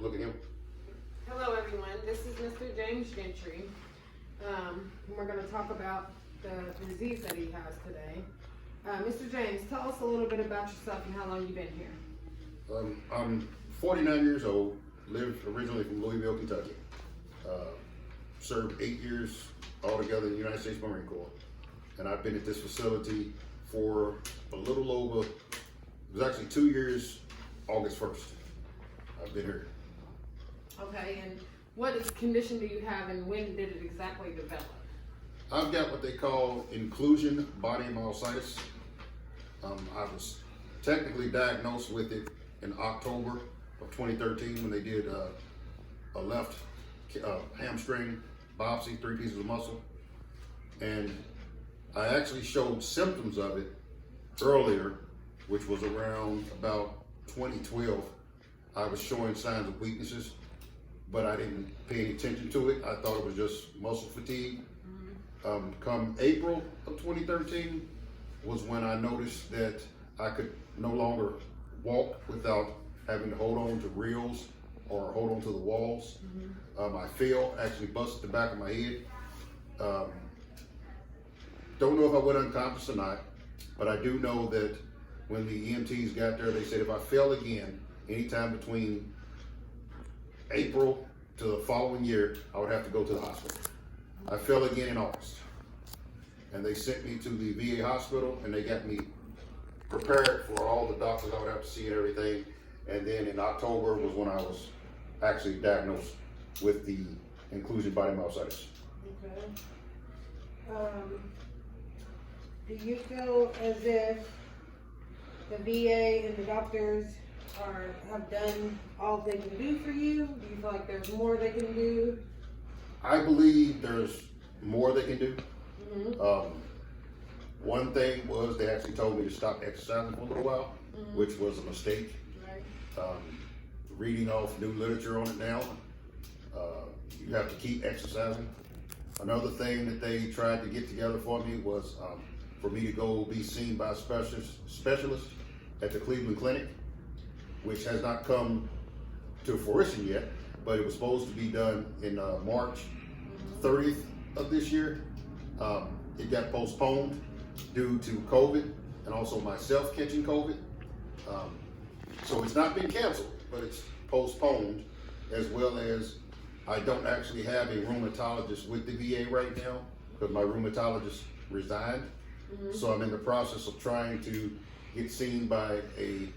Look at him. Hello everyone, this is Mr. James Gentry. We're going to talk about the disease that he has today. Mr. James, tell us a little bit about yourself and how long you've been here. I'm 49 years old, lived originally from Louisville, Kentucky. Served 8 years altogether in the United States Marine Corps. And I've been at this facility for a little over, it was actually 2 years, August 1st. I've been here. Okay, and what condition do you have and when did it exactly develop? I've got what they call inclusion body myositis. I was technically diagnosed with it in October of 2013 when they did a left hamstring biopsy, 3 pieces of muscle. And I actually showed symptoms of it earlier, which was around about 2012. I was showing signs of weaknesses, but I didn't pay any attention to it. I thought it was just muscle fatigue. Come April of 2013 was when I noticed that I could no longer walk without having to hold on to rails or hold on to the walls. I fell, actually busted the back of my head. Don't know if I went unconscious or not, but I do know that when the EMTs got there, they said if I fell again, anytime between April to the following year, I would have to go to the hospital. I fell again in August. And they sent me to the VA hospital and they got me prepared for all the doctors I would have to see and everything. And then in October was when I was actually diagnosed with the inclusion body myositis. Okay. Do you feel as if the VA and the doctors have done all they can do for you? Do you feel like there's more they can do? I believe there's more they can do. One thing was they actually told me to stop exercising for a little while, which was a mistake. Right. Reading off new literature on it now, you have to keep exercising. Another thing that they tried to get together for me was for me to go be seen by a specialist at the Cleveland Clinic, which has not come to fruition yet, but it was supposed to be done in March 30th of this year. It got postponed due to COVID and also myself catching COVID. So it's not been canceled, but it's postponed, as well as I don't actually have a rheumatologist with the VA right now because my rheumatologist resigned. So I'm in the process of trying to get seen by a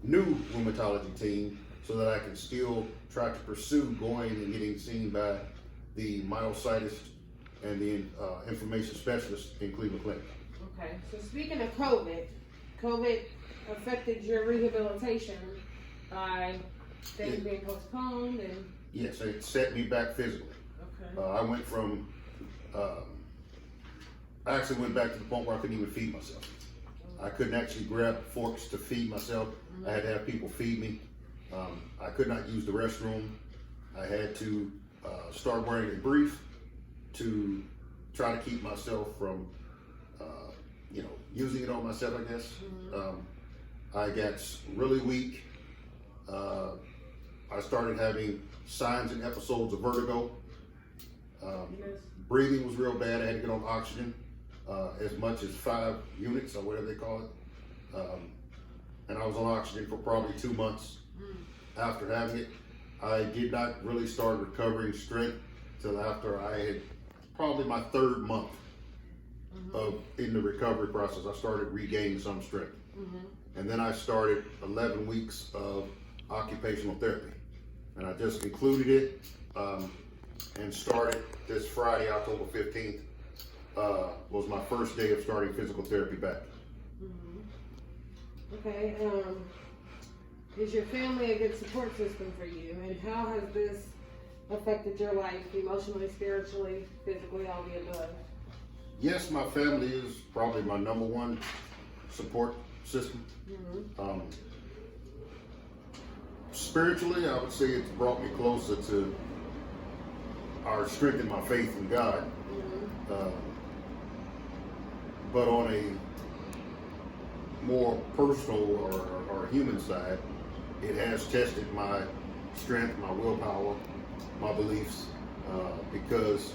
new rheumatology team so that I can still try to pursue going and getting seen by the myositis and the information specialist in Cleveland Clinic. Okay, so speaking of COVID affected your rehabilitation by things being postponed and... Yes, it set me back physically. Okay. I went from, I actually went back to the point where I couldn't even feed myself. I couldn't actually grab forks to feed myself. I had to have people feed me. I could not use the restroom. I had to start wearing a brief to try to keep myself from, using it on myself, I guess. I got really weak. I started having signs and episodes of vertigo. Breathing was real bad. I had to get on oxygen, as much as 5 units or whatever they call it. And I was on oxygen for probably 2 months after having it. I did not really start recovering strength till after I had probably my 3rd month in the recovery process. I started regaining some strength. And then I started 11 weeks of occupational therapy. And I just concluded it and started this Friday, October 15th, was my first day of starting physical therapy back. Okay. Is your family a good support system for you? And how has this affected your life emotionally, spiritually, physically, all the above? Yes, my family is probably my #1 support system. Spiritually, I would say it's brought me closer to or strengthened my faith in God. But on a more personal or human side, it has tested my strength, my willpower, my beliefs, because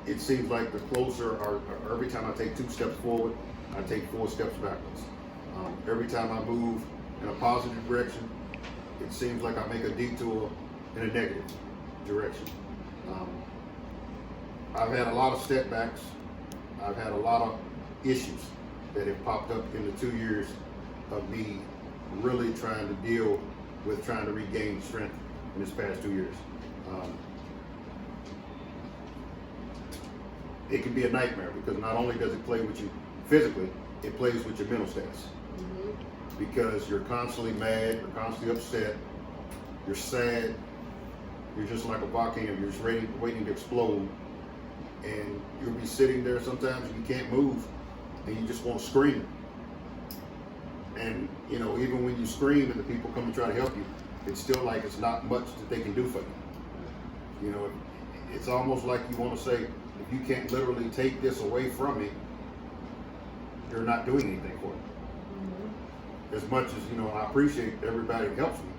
it seems like the closer, or every time I take 2 steps forward, I take 4 steps backwards. Every time I move in a positive direction, it seems like I make a detour in a negative direction. I've had a lot of setbacks. I've had a lot of issues that have popped up in the 2 years of me really trying to deal with trying to regain strength in this past 2 years. It can be a nightmare because not only does it play with you physically, it plays with your mental status. Because you're constantly mad, you're constantly upset, you're sad, you're just like a volcano, you're just waiting to explode. And you'll be sitting there sometimes and you can't move and you just want to scream. And you know, even when you scream and the people come and try to help you, it's still like it's not much that they can do for you. You know, it's almost like you want to say, if you can't literally take this away from me, you're not doing anything for me. As much as, you know, I appreciate everybody that helps me,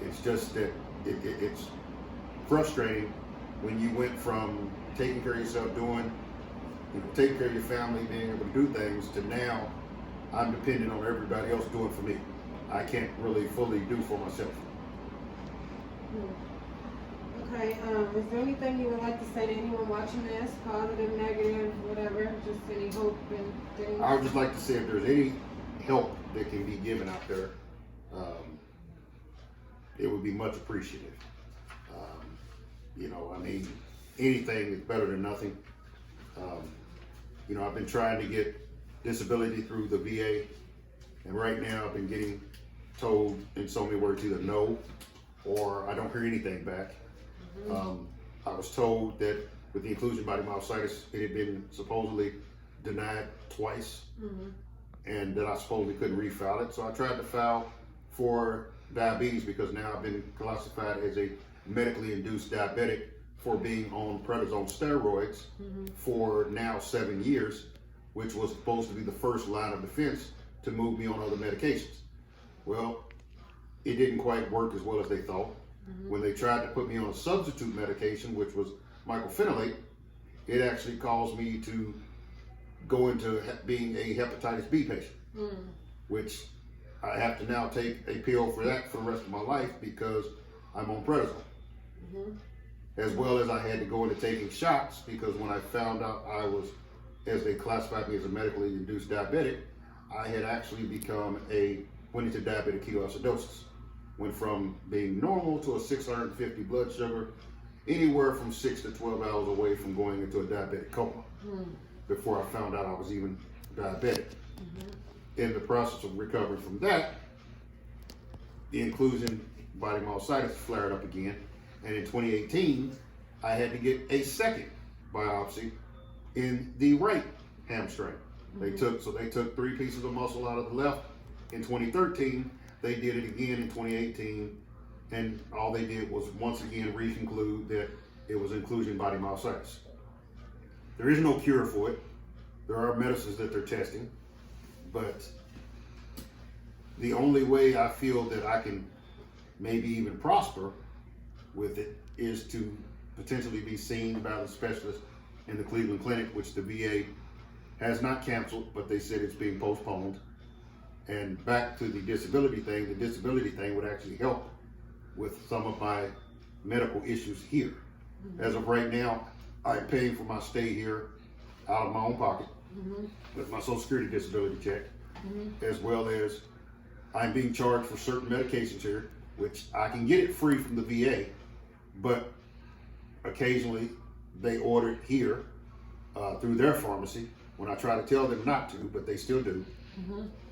it's just that it's frustrating when you went from taking care of yourself, taking care of your family, being able to do things, to now I'm dependent on everybody else doing for me. I can't really fully do for myself. Okay, is there anything you would like to say to anyone watching this, positive, negative, whatever, just any hope and things? I would just like to say if there's any help that can be given out there, it would be much appreciated. You know, I mean, anything is better than nothing. You know, I've been trying to get disability through the VA, and right now I've been getting told in so many words either no or I don't hear anything back. I was told that with the inclusion body myositis, it had been supposedly denied twice, and that I supposedly couldn't refile it. So I tried to file for diabetes because now I've been classified as a medically induced diabetic for being on prednisone steroids for now 7 years, which was supposed to be the first line of defense to move me on other medications. Well, it didn't quite work as well as they thought. When they tried to put me on a substitute medication, which was mycophenolate, it actually caused me to go into being a hepatitis B patient, which I have to now take a pill for that for the rest of my life because I'm on prednisone. As well as I had to go into taking shots because when I found out I was, as they classified me as a medically induced diabetic, I had actually went into diabetic ketoacidosis. Went from being normal to a 650 blood sugar, anywhere from 6 to 12 hours away from going into a diabetic coma before I found out I was even diabetic. In the process of recovering from that, the inclusion body myositis flared up again, and in 2018, I had to get a second biopsy in the right hamstring. They took 3 pieces of muscle out of the left in 2013. They did it again in 2018, and all they did was once again reconclude that it was inclusion body myositis. There is no cure for it. There are medicines that they're testing, but the only way I feel that I can maybe even prosper with it is to potentially be seen by the specialist in the Cleveland Clinic, which the VA has not canceled, but they said it's being postponed. And back to the disability thing would actually help with some of my medical issues here. As of right now, I'm paying for my stay here out of my own pocket with my Social Security disability check, as well as I'm being charged for certain medications here, which I can get it free from the VA, but occasionally they order it here through their pharmacy when I try to tell them not to, but they still do.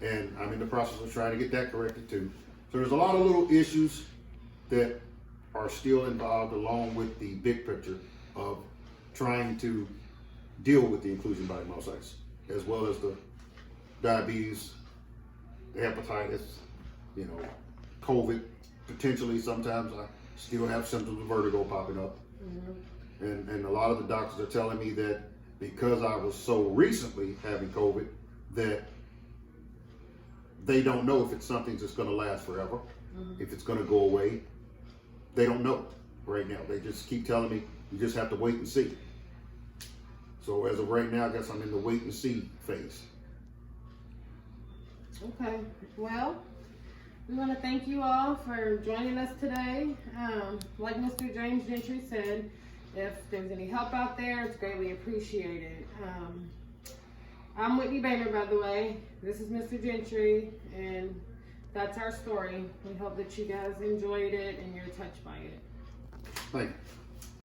And I'm in the process of trying to get that corrected too. So there's a lot of little issues that are still involved, along with the big picture of trying to deal with the inclusion body myositis, as well as the diabetes, the hepatitis, you know, COVID. Potentially, sometimes I still have symptoms of vertigo popping up. And a lot of the doctors are telling me that because I was so recently having COVID, that they don't know if it's something that's going to last forever, if it's going to go away. they don't know right now. They just keep telling me, you just have to wait and see. So as of right now, I guess I'm in the wait and see phase. Okay, well, we want to thank you all for joining us today. Like Mr. James Gentry said, if there's any help out there, it's greatly appreciated. I'm Whitney Bamer, by the way. This is Mr. Gentry, and that's our story. We hope that you guys enjoyed it and you're touched by it. Thank you.